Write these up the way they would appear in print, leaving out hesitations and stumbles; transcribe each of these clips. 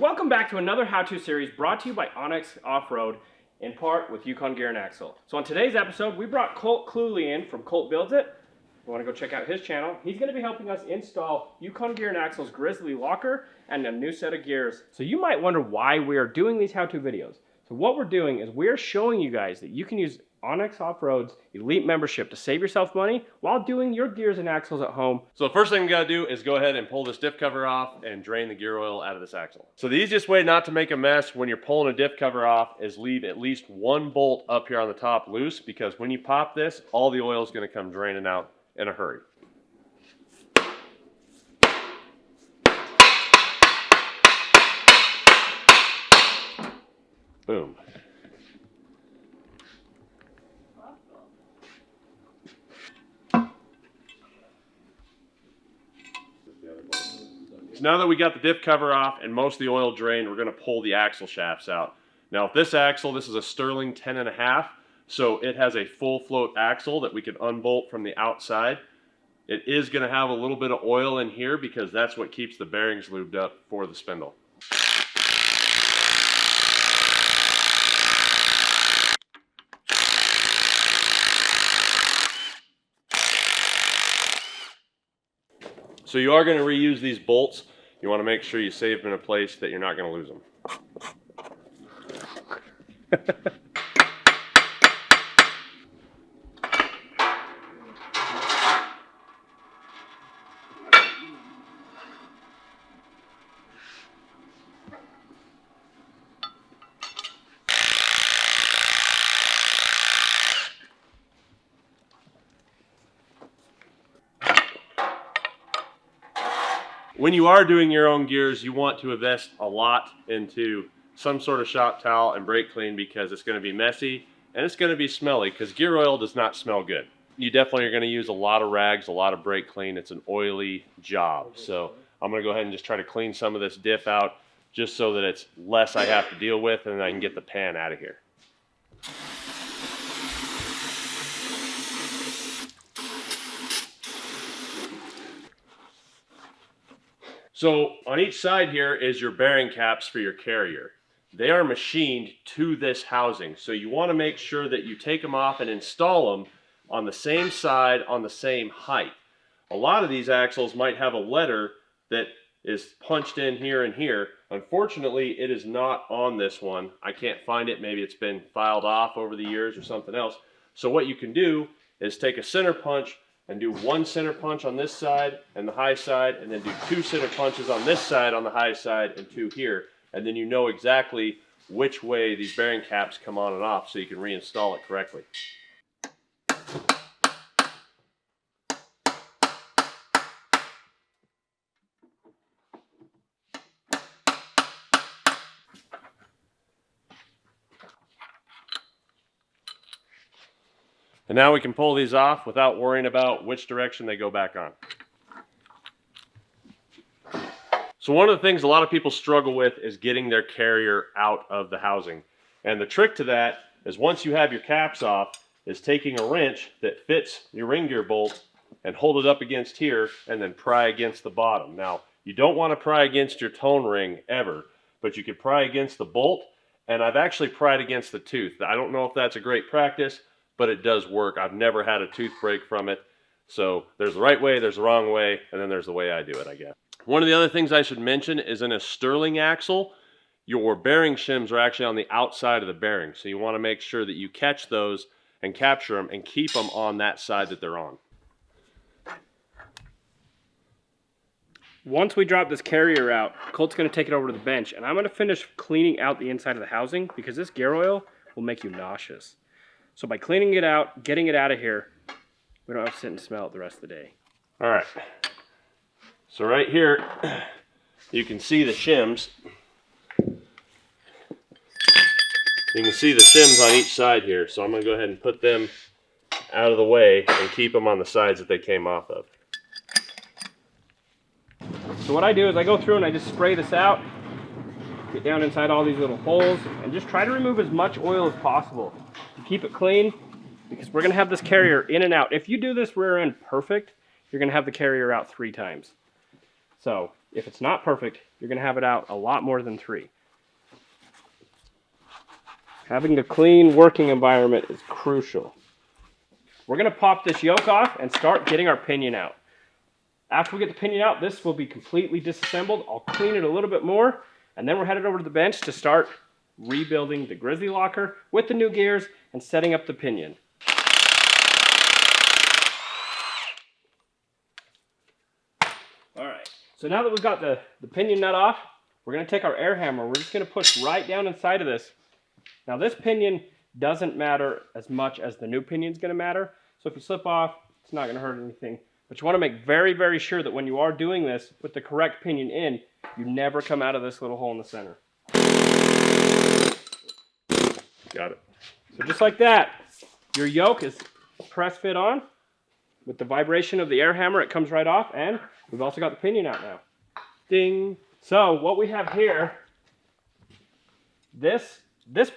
Welcome back to another how-to series brought to you by onX Offroad, in part with Yukon Gear and Axle. So on today's episode, we brought Colt Cluley in from Colt Builds It. You want to go check out his channel. He's going to be helping us install Yukon Gear and Axle's Grizzly locker and a new set of gears. So you might wonder why we are doing these how-to videos. So what we're doing is we're showing you guys that you can use onX Offroad's Elite membership to save yourself money while doing your gears and axles at home. So the first thing you gotta do is go ahead and pull this diff cover off and drain the gear oil out of this axle. So the easiest way not to make a mess when you're pulling a diff cover off is leave at least one bolt up here on the top loose, because when you pop this, all the oil is gonna come draining out in a hurry. Boom. So now that we got the diff cover off and most of the oil drained, we're going to pull the axle shafts out. Now this axle, this is a Sterling 10.5, so it has a full float axle that we can unbolt from the outside. It is going to have a little bit of oil in here because that's what keeps the bearings lubed up for the spindle. So you are going to reuse these bolts. You want to make sure you save them in a place that you're not going to lose them. When you are doing your own gears, you want to invest a lot into some sort of shop towel and brake clean, because it's going to be messy and it's going to be smelly, because gear oil does not smell good. You definitely are going to use a lot of rags, a lot of brake clean. It's an oily job. So I'm going to go ahead and just try to clean some of this diff out just so that it's less I have to deal with and I can get the pan out of here. So on each side here is your bearing caps for your carrier. They are machined to this housing, so you want to make sure that you take them off and install them on the same side, on the same height. A lot of these axles might have a letter that is punched in here and here. Unfortunately, it is not on this one. I can't find it. Maybe it's been filed off over the years or something else. So what you can do is take a center punch and do one center punch on this side and the high side, and then do two center punches on this side on the high side and two here. And then you know exactly which way these bearing caps come on and off, so you can reinstall it correctly. And now we can pull these off without worrying about which direction they go back on. So one of the things a lot of people struggle with is getting their carrier out of the housing. And the trick to that is, once you have your caps off, is taking a wrench that fits your ring gear bolt and hold it up against here and then pry against the bottom. Now, you don't want to pry against your tone ring ever, but you could pry against the bolt, and I've actually pried against the tooth. I don't know if that's a great practice, but it does work. I've never had a tooth break from it. So there's the right way, there's the wrong way, and then there's the way I do it, I guess. One of the other things I should mention is, in a Sterling axle, your bearing shims are actually on the outside of the bearing. So you want to make sure that you catch those and capture them and keep them on that side that they're on. Once we drop this carrier out, Colt's going to take it over to the bench, and I'm going to finish cleaning out the inside of the housing, because this gear oil will make you nauseous. So by cleaning it out, getting it out of here, we don't have to sit and smell it the rest of the day. All right. So right here, you can see the shims. You can see the shims on each side here. So I'm going to go ahead and put them out of the way and keep them on the sides that they came off of. So what I do is I go through and I just spray this out, get down inside all these little holes, and just try to remove as much oil as possible to keep it clean, because we're going to have this carrier in and out. If you do this rear end perfect, you're going to have the carrier out 3 times. So if it's not perfect, you're going to have it out a lot more than 3. Having a clean working environment is crucial. We're going to pop this yoke off and start getting our pinion out. After we get the pinion out, this will be completely disassembled. I'll clean it a little bit more, and then we're headed over to the bench to start rebuilding the Grizzly locker with the new gears and setting up the pinion. Alright, so now that we've got the pinion nut off, we're going to take our air hammer. We're just going to push right down inside of this. Now this pinion doesn't matter as much as the new pinion is going to matter. So if you slip off, it's not going to hurt anything. But you want to make very, very sure that when you are doing this with the correct pinion in, you never come out of this little hole in the center. Got it. So just like that, your yoke is press fit on. With the vibration of the air hammer, it comes right off, and we've also got the pinion out now. Ding! So what we have here, this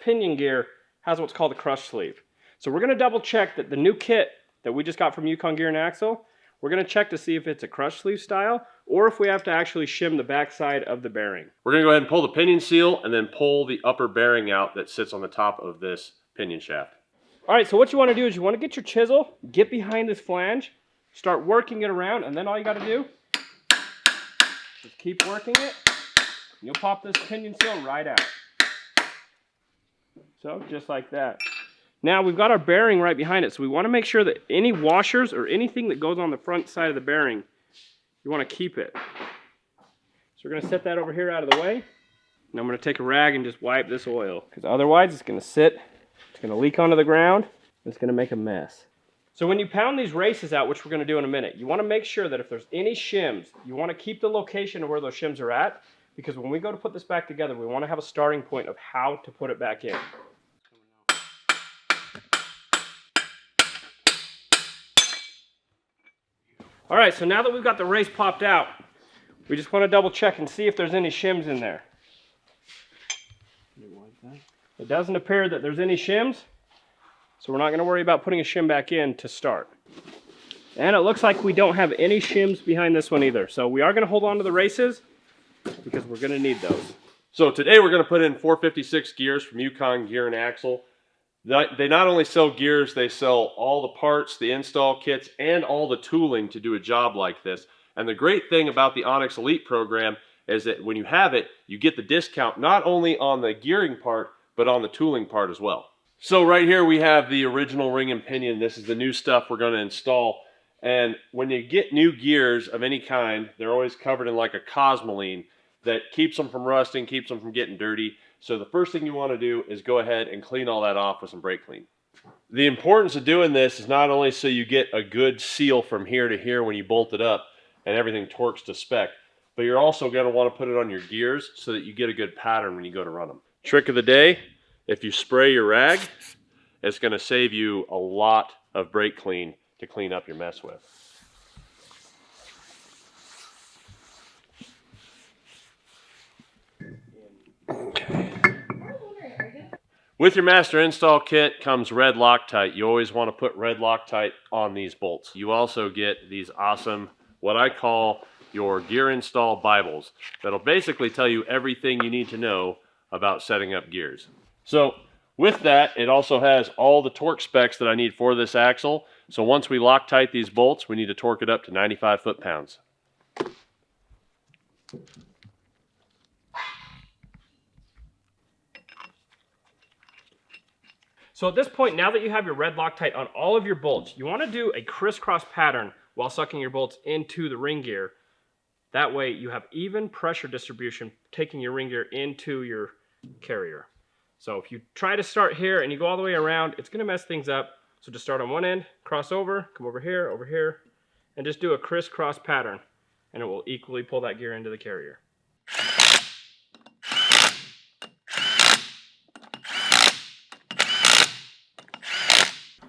pinion gear has what's called a crush sleeve. So we're going to double check that the new kit that we just got from Yukon Gear and Axle, we're going to check to see if it's a crush sleeve style or if we have to actually shim the backside of the bearing. We're going to go ahead and pull the pinion seal and then pull the upper bearing out that sits on the top of this pinion shaft. All right, so what you want to do is you want to get your chisel, get behind this flange, start working it around, and then all you got to do is keep working it. You'll pop this pinion seal right out. So, just like that. Now, we've got our bearing right behind it, so we want to make sure that any washers or anything that goes on the front side of the bearing, you want to keep it. So we're going to set that over here out of the way. And I'm going to take a rag and just wipe this oil, because otherwise it's going to sit, it's going to leak onto the ground, and it's going to make a mess. So when you pound these races out, which we're going to do in a minute, you want to make sure that if there's any shims, you want to keep the location of where those shims are at, because when we go to put this back together, we want to have a starting point of how to put it back in. All right, so now that we've got the race popped out, we just want to double check and see if there's any shims in there. It doesn't appear that there's any shims, so we're not going to worry about putting a shim back in to start. And it looks like we don't have any shims behind this one either. So we are going to hold on to the races because we're going to need those. So today we're going to put in 456 gears from Yukon Gear and Axle. They not only sell gears, they sell all the parts, the install kits, and all the tooling to do a job like this. And the great thing about the onX Elite program is that when you have it, you get the discount not only on the gearing part, but on the tooling part as well. So right here we have the original ring and pinion. This is the new stuff we're going to install. And when you get new gears of any kind, they're always covered in like a cosmoline that keeps them from rusting, keeps them from getting dirty. So the first thing you want to do is go ahead and clean all that off with some brake clean. The importance of doing this is not only so you get a good seal from here to here when you bolt it up and everything torques to spec, but you're also going to want to put it on your gears so that you get a good pattern when you go to run them. Trick of the day, if you spray your rag, it's going to save you a lot of brake clean to clean up your mess with. With your master install kit comes red Loctite. You always want to put red Loctite on these bolts. You also get these awesome, what I call your gear install Bibles. That'll basically tell you everything you need to know about setting up gears. So with that, it also has all the torque specs that I need for this axle. So once we Loctite these bolts, we need to torque it up to 95 foot-pounds. So at this point, now that you have your red Loctite on all of your bolts, you want to do a crisscross pattern while sucking your bolts into the ring gear. That way you have even pressure distribution taking your ring gear into your carrier. So if you try to start here and you go all the way around, it's going to mess things up. So just start on one end, cross over, come over here, and just do a crisscross pattern, and it will equally pull that gear into the carrier.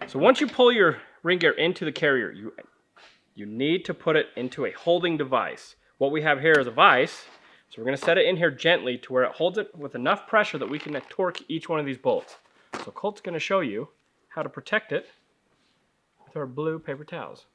So once you pull your ring gear into the carrier, you need to put it into a holding device. What we have here is a vise, so we're going to set it in here gently to where it holds it with enough pressure that we can torque each one of these bolts. So Colt's going to show you how to protect it with our blue paper towels.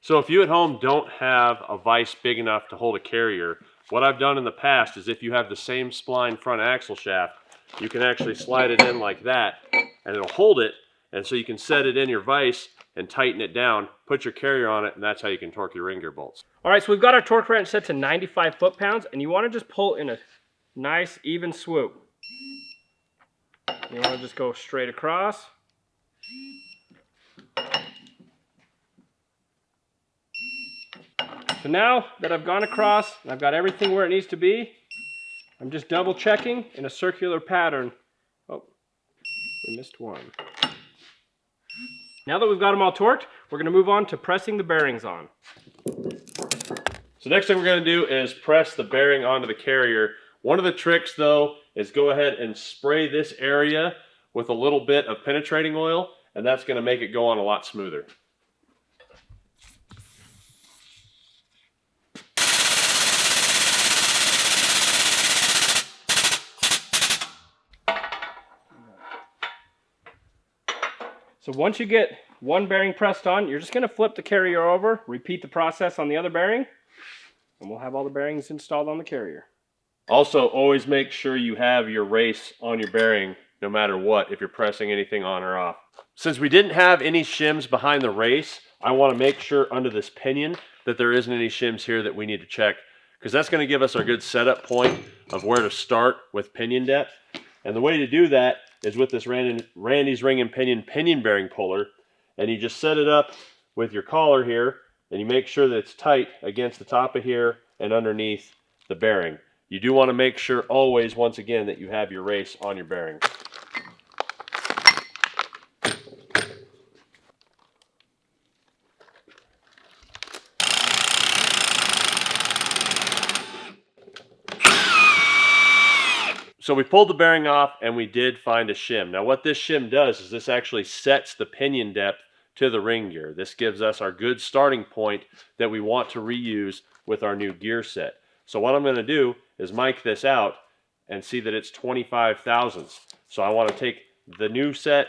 So if you at home don't have a vise big enough to hold a carrier, what I've done in the past is if you have the same spline front axle shaft, you can actually slide it in like that and it'll hold it, and so you can set it in your vise and tighten it down, put your carrier on it, and that's how you can torque your ring gear bolts. All right, so we've got our torque wrench set to 95 foot-pounds, and you want to just pull in a nice even swoop. You want to just go straight across. So now that I've gone across and I've got everything where it needs to be, I'm just double checking in a circular pattern. Oh, we missed one. Now that we've got them all torqued, we're going to move on to pressing the bearings on. So next thing we're going to do is press the bearing onto the carrier. One of the tricks though is go ahead and spray this area with a little bit of penetrating oil, and that's going to make it go on a lot smoother. So once you get one bearing pressed on, you're just going to flip the carrier over, repeat the process on the other bearing, and we'll have all the bearings installed on the carrier. Also, always make sure you have your race on your bearing no matter what, if you're pressing anything on or off. Since we didn't have any shims behind the race, I want to make sure under this pinion that there isn't any shims here that we need to check, because that's going to give us our good setup point of where to start with pinion depth. And the way to do that is with this Randy's Ring and Pinion bearing puller, and you just set it up with your collar here, and you make sure that it's tight against the top of here and underneath the bearing. You do want to make sure always, once again, that you have your race on your bearing. So we pulled the bearing off and we did find a shim. Now what this shim does is this actually sets the pinion depth to the ring gear. This gives us our good starting point that we want to reuse with our new gear set. So what I'm going to do is mic this out and see that it's 25 thousandths. So I want to take the new set.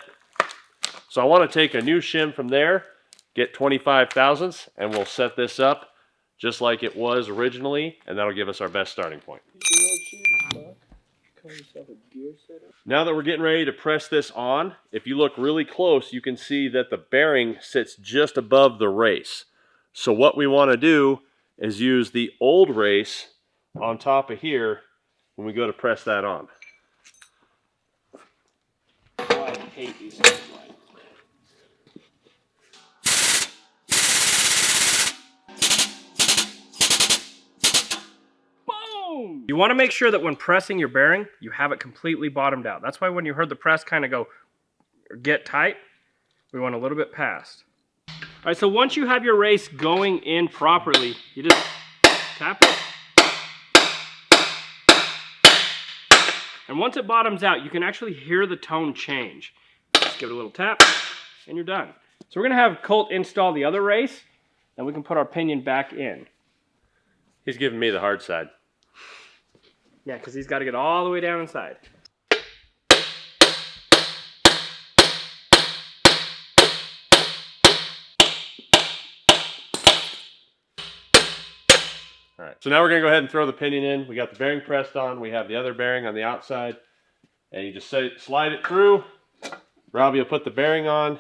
So I want to take a new shim from there, get 25 thousandths, and we'll set this up just like it was originally, and that'll give us our best starting point. Now that we're getting ready to press this on, if you look really close, you can see that the bearing sits just above the race. So what we want to do is use the old race on top of here when we go to press that on. Oh, I hate these things. You want to make sure that when pressing your bearing, you have it completely bottomed out. That's why when you heard the press kind of go or get tight, we want a little bit past. All right, so once you have your race going in properly, you just tap it. And once it bottoms out, you can actually hear the tone change. Just give it a little tap, and you're done. So we're going to have Colt install the other race, and we can put our pinion back in. He's giving me the hard side. Yeah, because he's got to get all the way down inside. All right, so now we're going to go ahead and throw the pinion in. We got the bearing pressed on. We have the other bearing on the outside. And you just slide it through. Robbie will put the bearing on.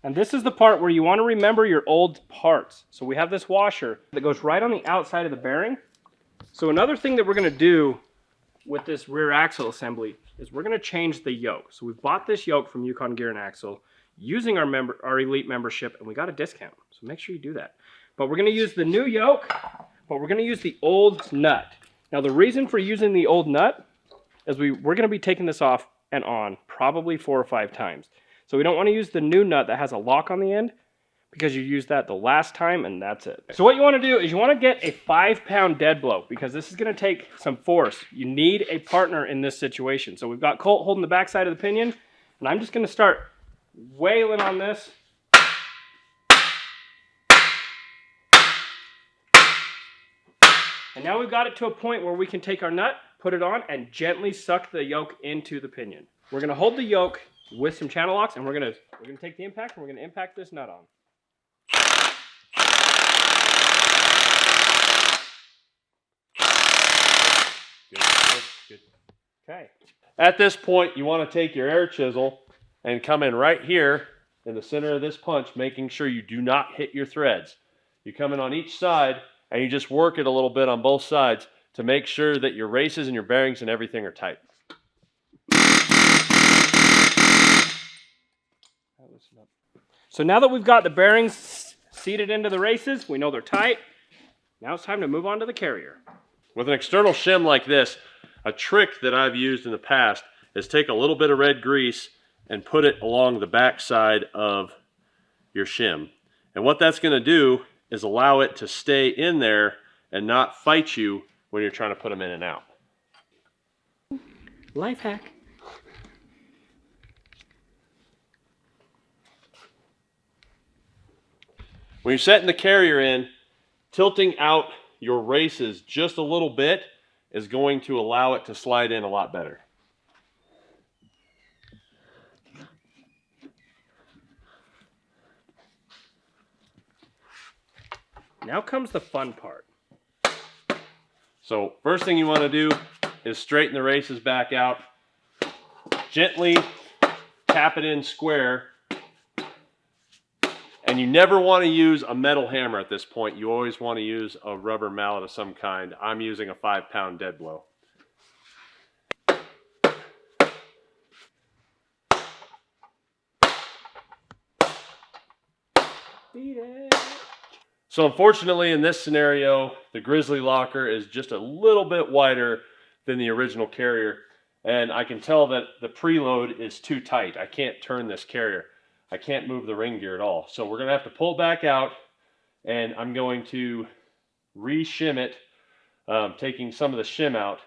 And this is the part where you want to remember your old parts. So we have this washer that goes right on the outside of the bearing. So another thing that we're going to do with this rear axle assembly is we're going to change the yoke. So we've bought this yoke from Yukon Gear and Axle using our elite membership, and we got a discount. So make sure you do that. But we're going to use the new yoke, but we're going to use the old nut. Now the reason for using the old nut is we're going to be taking this off and on probably 4 or 5 times. So we don't want to use the new nut that has a lock on the end, because you used that the last time and that's it. So what you want to do is you want to get a 5-pound dead blow, because this is going to take some force. You need a partner in this situation. So we've got Colt holding the back side of the pinion, and I'm just going to start wailing on this. And now we've got it to a point where we can take our nut, put it on, and gently suck the yoke into the pinion. We're going to hold the yoke with some channel locks, and we're going to take the impact and we're going to impact this nut on. Good. Okay. At this point, you want to take your air chisel and come in right here in the center of this punch, making sure you do not hit your threads. You come in on each side and you just work it a little bit on both sides to make sure that your races and your bearings and everything are tight. So now that we've got the bearings seated into the races, we know they're tight. Now it's time to move on to the carrier. With an external shim like this, a trick that I've used in the past is take a little bit of red grease and put it along the back side of your shim. And what that's going to do is allow it to stay in there and not fight you when you're trying to put them in and out. Life hack. When you're setting the carrier in, tilting out your races just a little bit is going to allow it to slide in a lot better. Now comes the fun part. So first thing you want to do is straighten the races back out. Gently tap it in square. And you never want to use a metal hammer at this point. You always want to use a rubber mallet of some kind. I'm using a 5-pound dead blow. Beat it. So unfortunately in this scenario, the Grizzly locker is just a little bit wider than the original carrier. And I can tell that the preload is too tight. I can't turn this carrier. I can't move the ring gear at all. So we're going to have to pull back out, and I'm going to re-shim it, taking some of the shim out,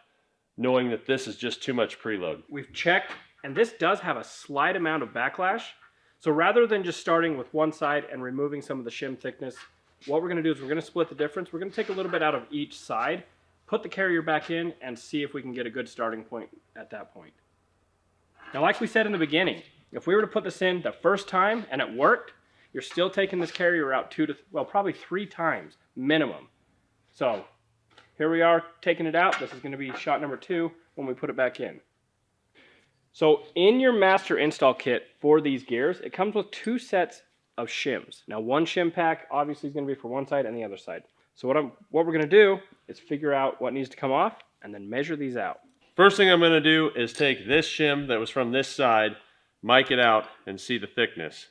knowing that this is just too much preload. We've checked, and this does have a slight amount of backlash. So rather than just starting with one side and removing some of the shim thickness, what we're going to do is we're going to split the difference. We're going to take a little bit out of each side, put the carrier back in, and see if we can get a good starting point at that point. Now, like we said in the beginning, if we were to put this in the first time and it worked, you're still taking this carrier out probably 3 times minimum. So here we are taking it out. This is going to be shot number 2 when we put it back in. So in your master install kit for these gears, it comes with 2 sets of shims. Now one shim pack obviously is going to be for one side and the other side. So what we're going to do is figure out what needs to come off and then measure these out. First thing I'm going to do is take this shim that was from this side, mic it out, and see the thickness.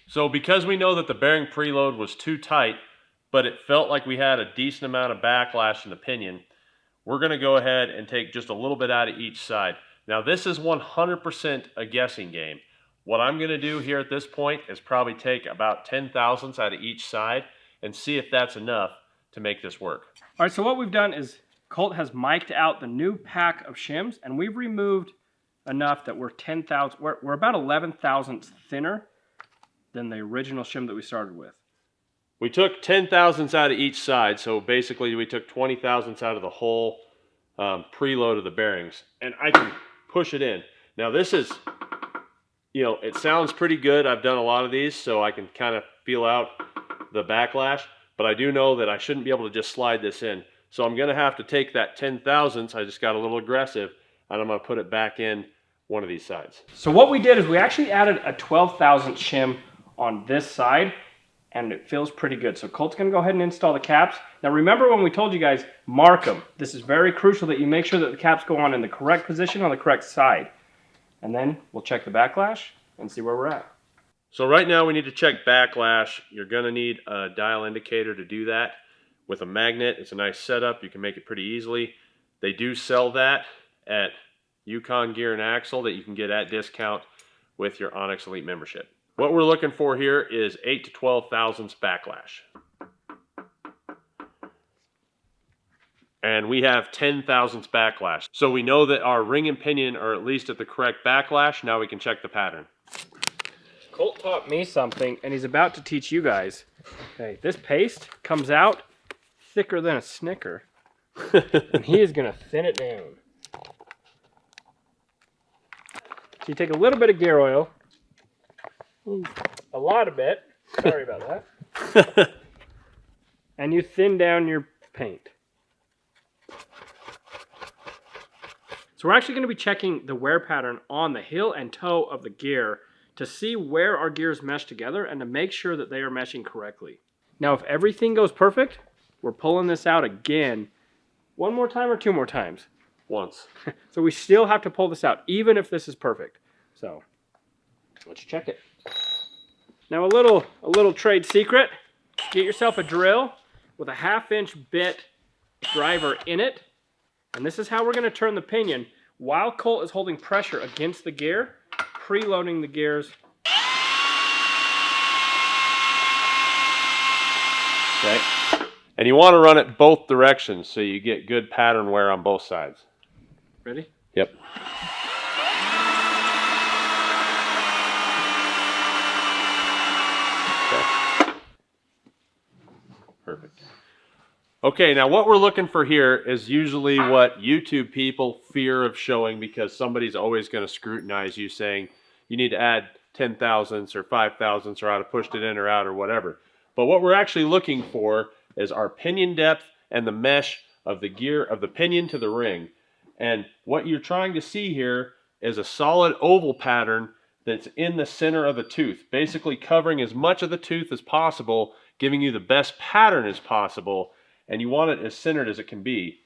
So because we know that the bearing preload was too tight, but it felt like we had a decent amount of backlash in the pinion, we're going to go ahead and take just a little bit out of each side. Now this is 100% a guessing game. What I'm going to do here at this point is probably take about 10 thousandths out of each side and see if that's enough to make this work. All right, so what we've done is Colt has mic'd out the new pack of shims, and we've removed enough that we're about 11 thousandths thinner than the original shim that we started with. We took 10 thousandths out of each side, so basically we took 20 thousandths out of the whole preload of the bearings, and I can push it in. Now this is, it sounds pretty good. I've done a lot of these, so I can kind of feel out the backlash, but I do know that I shouldn't be able to just slide this in. So I'm going to have to take that 10 thousandths, I just got a little aggressive, and I'm going to put it back in one of these sides. So what we did is we actually added a 12 thousandth shim on this side, and it feels pretty good. So Colt's going to go ahead and install the caps. Now remember when we told you guys, mark them. This is very crucial that you make sure that the caps go on in the correct position on the correct side. And then we'll check the backlash and see where we're at. So right now we need to check backlash. You're going to need a dial indicator to do that. With a magnet, it's a nice setup. You can make it pretty easily. They do sell that at Yukon Gear and Axle that you can get at discount with your onX Elite membership. What we're looking for here is 8 to 12 thousandths backlash. And we have 10 thousandths backlash. So we know that our ring and pinion are at least at the correct backlash. Now we can check the pattern. Colt taught me something, and he's about to teach you guys. Okay, this paste comes out thicker than a Snicker, and he is going to thin it down. So you take a little bit of gear oil, a lot of it, sorry about that. And you thin down your paint. So we're actually going to be checking the wear pattern on the heel and toe of the gear to see where our gears mesh together and to make sure that they are meshing correctly. Now, if everything goes perfect, we're pulling this out again one more time or two more times. Once. So we still have to pull this out, even if this is perfect. So let's check it. Now a little trade secret. Get yourself a drill with a 1/2-inch bit driver in it. And this is how we're going to turn the pinion while Colt is holding pressure against the gear, preloading the gears. Okay. And you want to run it both directions so you get good pattern wear on both sides. Ready? Yep. Okay. Perfect. Okay, now what we're looking for here is usually what YouTube people fear of showing, because somebody's always going to scrutinize you saying you need to add 10 thousandths or 5 thousandths or how to push it in or out or whatever. But what we're actually looking for is our pinion depth and the mesh of the gear of the pinion to the ring. And what you're trying to see here is a solid oval pattern that's in the center of the tooth, basically covering as much of the tooth as possible, giving you the best pattern as possible, and you want it as centered as it can be.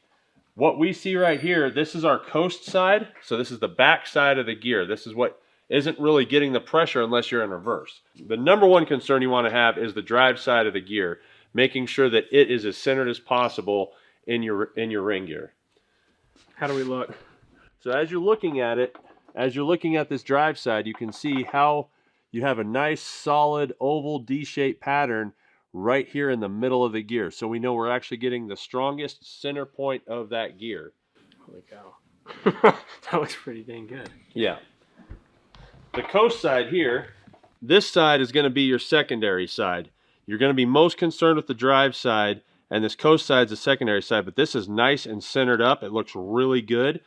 What we see right here, this is our coast side, so this is the back side of the gear. This is what isn't really getting the pressure unless you're in reverse. The number one concern you want to have is the drive side of the gear, making sure that it is as centered as possible in your ring gear. How do we look? So as you're looking at it, as you're looking at this drive side, you can see how you have a nice solid oval D-shaped pattern right here in the middle of the gear. So we know we're actually getting the strongest center point of that gear. Holy cow. That looks pretty dang good. Yeah. The coast side here, this side is going to be your secondary side. You're going to be most concerned with the drive side, and this coast side is the secondary side, but this is nice and centered up. It looks really good.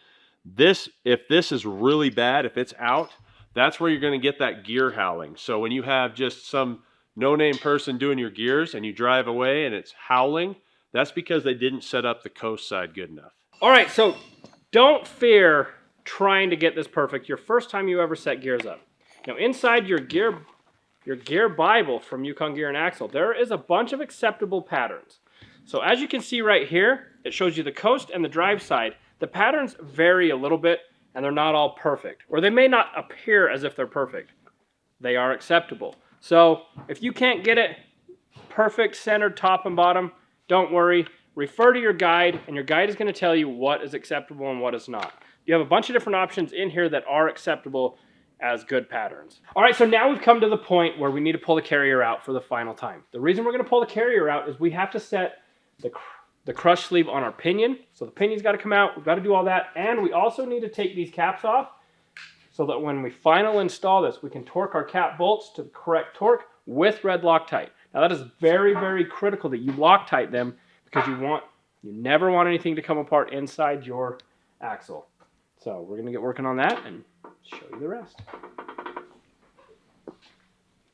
If this is really bad, if it's out, that's where you're going to get that gear howling. So when you have just some no-name person doing your gears and you drive away and it's howling, that's because they didn't set up the coast side good enough. All right, so don't fear trying to get this perfect your first time you ever set gears up. Now inside your gear Bible from Yukon Gear and Axle, there is a bunch of acceptable patterns. So as you can see right here, it shows you the coast and the drive side. The patterns vary a little bit and they're not all perfect, or they may not appear as if they're perfect. They are acceptable. So if you can't get it perfect, centered, top and bottom, don't worry. Refer to your guide, and your guide is going to tell you what is acceptable and what is not. You have a bunch of different options in here that are acceptable as good patterns. All right, so now we've come to the point where we need to pull the carrier out for the final time. The reason we're going to pull the carrier out is we have to set the crush sleeve on our pinion. So the pinion's got to come out. We've got to do all that, and we also need to take these caps off so that when we final install this, we can torque our cap bolts to the correct torque with red Loctite. Now that is very, very critical that you Loctite them, because you never want anything to come apart inside your axle. So we're going to get working on that and show you the rest.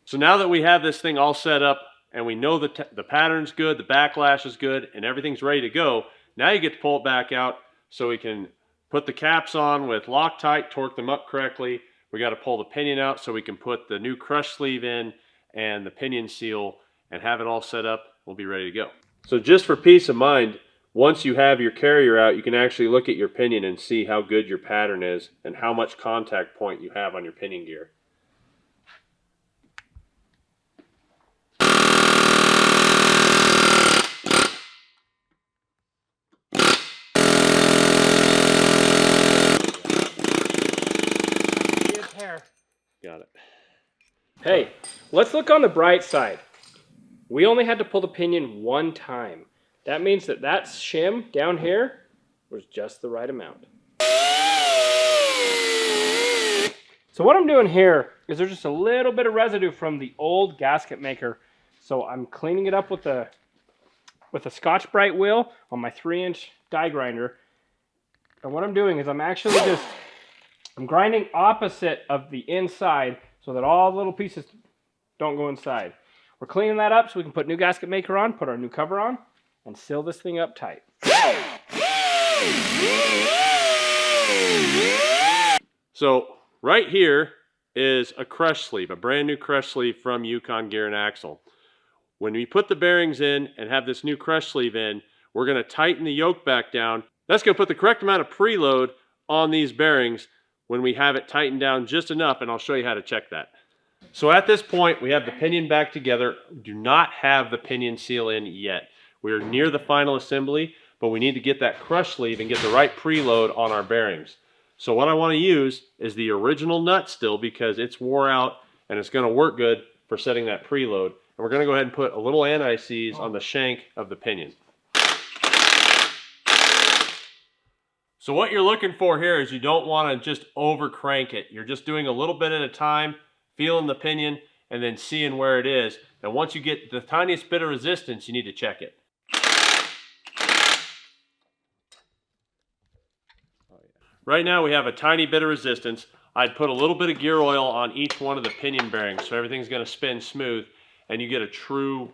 So now that we have this thing all set up and we know the pattern's good, the backlash is good, and everything's ready to go, now you get to pull it back out so we can put the caps on with Loctite, torque them up correctly. We got to pull the pinion out so we can put the new crush sleeve in and the pinion seal and have it all set up. We'll be ready to go. So just for peace of mind, once you have your carrier out, you can actually look at your pinion and see how good your pattern is and how much contact point you have on your pinion gear. Got it. Hey, let's look on the bright side. We only had to pull the pinion one time. That means that shim down here was just the right amount. So what I'm doing here is there's just a little bit of residue from the old gasket maker. So I'm cleaning it up with a Scotch-Brite wheel on my 3-inch die grinder. And what I'm doing is I'm grinding opposite of the inside so that all the little pieces don't go inside. We're cleaning that up so we can put new gasket maker on, put our new cover on, and seal this thing up tight. So right here is a crush sleeve, a brand new crush sleeve from Yukon Gear and Axle. When we put the bearings in and have this new crush sleeve in, we're going to tighten the yoke back down. That's going to put the correct amount of preload on these bearings when we have it tightened down just enough, and I'll show you how to check that. So at this point, we have the pinion back together. Do not have the pinion seal in yet. We're near the final assembly, but we need to get that crush sleeve and get the right preload on our bearings. So what I want to use is the original nut still, because it's wore out and it's going to work good for setting that preload. And we're going to go ahead and put a little anti-seize on the shank of the pinion. So what you're looking for here is you don't want to just over crank it. You're just doing a little bit at a time, feeling the pinion, and then seeing where it is. And once you get the tiniest bit of resistance, you need to check it. Right now we have a tiny bit of resistance. I'd put a little bit of gear oil on each one of the pinion bearings so everything's going to spin smooth, and you get a true,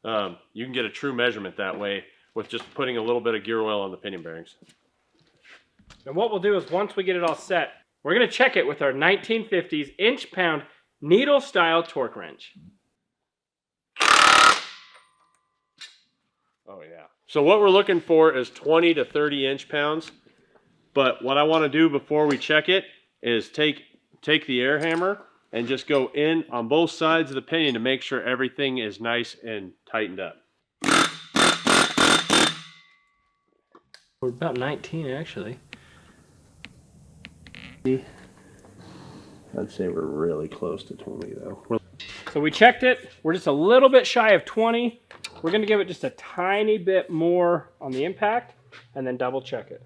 you can get a true measurement that way with just putting a little bit of gear oil on the pinion bearings. And what we'll do is once we get it all set, we're going to check it with our 1950s inch-pound needle-style torque wrench. Oh yeah. So what we're looking for is 20 to 30 inch-pounds. But what I want to do before we check it is take the air hammer and just go in on both sides of the pinion to make sure everything is nice and tightened up. We're about 19 actually. I'd say we're really close to 20 though. So we checked it. We're just a little bit shy of 20. We're going to give it just a tiny bit more on the impact and then double check it.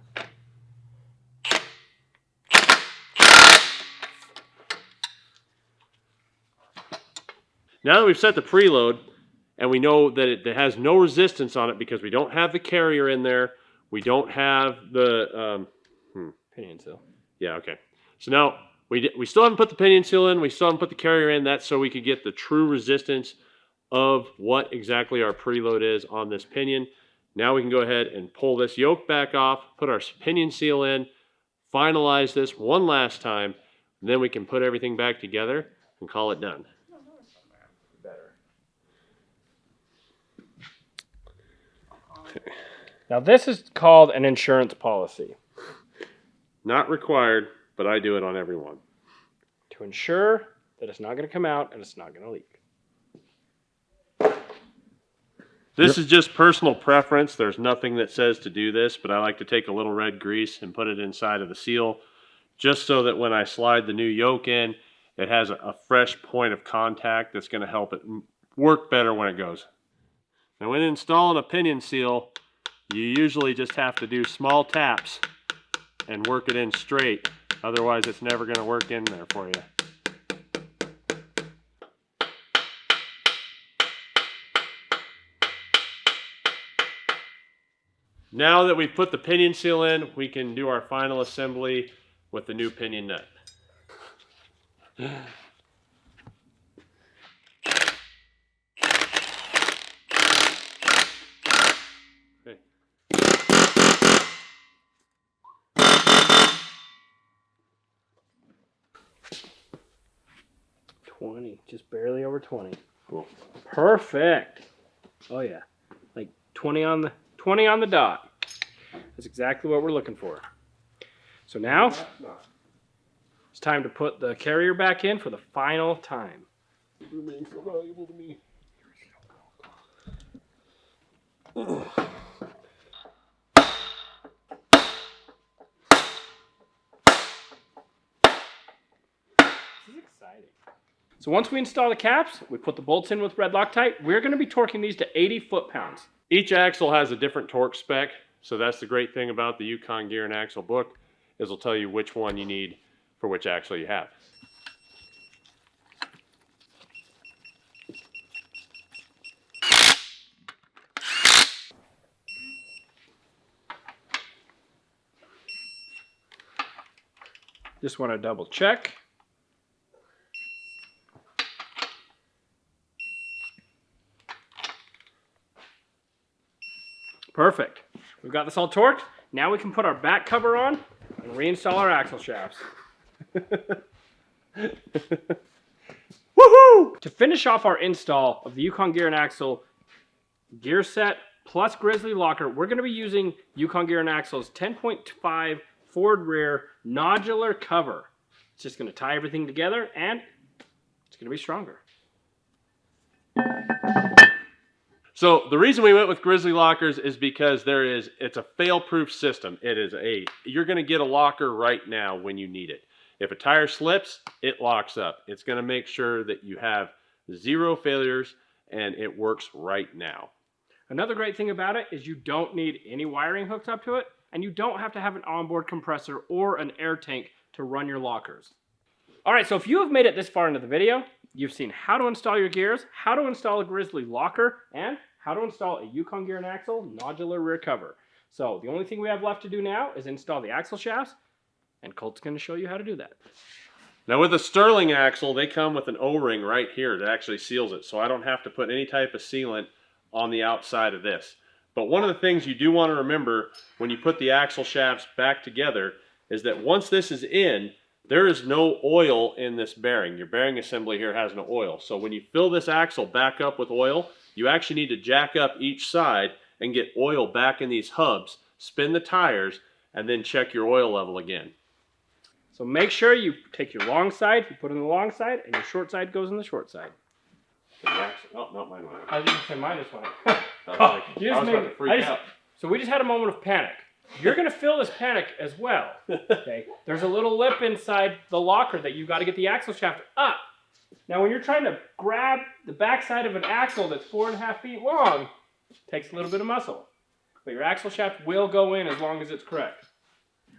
Now that we've set the preload and we know that it has no resistance on it because we don't have the carrier in there, we don't have the Pinion seal. Yeah, okay. So now we still haven't put the pinion seal in, we still haven't put the carrier in. That's so we could get the true resistance of what exactly our preload is on this pinion. Now we can go ahead and pull this yoke back off, put our pinion seal in, finalize this one last time, and then we can put everything back together and call it done. Now this is called an insurance policy. Not required, but I do it on every one. To ensure that it's not going to come out and it's not going to leak. This is just personal preference. There's nothing that says to do this, but I like to take a little red grease and put it inside of the seal, just so that when I slide the new yoke in, it has a fresh point of contact that's going to help it work better when it goes. Now when installing a pinion seal, you usually just have to do small taps and work it in straight. Otherwise, it's never going to work in there for you. Now that we've put the pinion seal in, we can do our final assembly with the new pinion nut. Okay. 20, just barely over 20. Cool. Perfect. Oh yeah, like 20 on the dot. That's exactly what we're looking for. So now it's time to put the carrier back in for the final time. It remains so valuable to me. This is exciting. So once we install the caps, we put the bolts in with red Loctite. We're going to be torquing these to 80 foot-pounds. Each axle has a different torque spec, so that's the great thing about the Yukon Gear and Axle book, is it'll tell you which one you need for which axle you have. Just want to double check. Perfect. We've got this all torqued. Now we can put our back cover on and reinstall our axle shafts. Woohoo! To finish off our install of the Yukon Gear and Axle gear set plus Grizzly locker, we're going to be using Yukon Gear and Axle's 10.5 forward rear nodular cover. It's just going to tie everything together and it's going to be stronger. So the reason we went with Grizzly lockers is because it's a fail-proof system. You're going to get a locker right now when you need it. If a tire slips, it locks up. It's going to make sure that you have 0 failures and it works right now. Another great thing about it is you don't need any wiring hooked up to it, and you don't have to have an onboard compressor or an air tank to run your lockers. All right, so if you have made it this far into the video, you've seen how to install your gears, how to install a Grizzly locker, and how to install a Yukon Gear and Axle nodular rear cover. So the only thing we have left to do now is install the axle shafts, and Colt's going to show you how to do that. Now with a Sterling axle, they come with an O-ring right here that actually seals it, so I don't have to put any type of sealant on the outside of this. But one of the things you do want to remember when you put the axle shafts back together is that once this is in, there is no oil in this bearing. Your bearing assembly here has no oil. So when you fill this axle back up with oil, you actually need to jack up each side and get oil back in these hubs, spin the tires, and then check your oil level again. So make sure you take your long side, you put it in the long side, and your short side goes in the short side. Oh, not mine. I was going to say mine this way. I was about to freak out. So we just had a moment of panic. You're going to feel this panic as well. Okay? There's a little lip inside the locker that you've got to get the axle shaft up. Now when you're trying to grab the backside of an axle that's 4.5 feet long, it takes a little bit of muscle. But your axle shaft will go in as long as it's correct.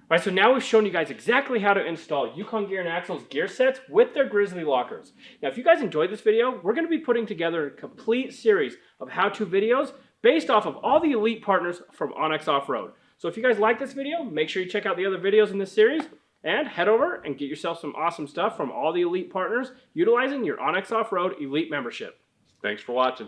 All right, so now we've shown you guys exactly how to install Yukon Gear and Axle's gear sets with their Grizzly lockers. Now, if you guys enjoyed this video, we're going to be putting together a complete series of how-to videos based off of all the elite partners from onX Offroad. So if you guys like this video, make sure you check out the other videos in this series and head over and get yourself some awesome stuff from all the elite partners utilizing your onX Offroad Elite membership. Thanks for watching.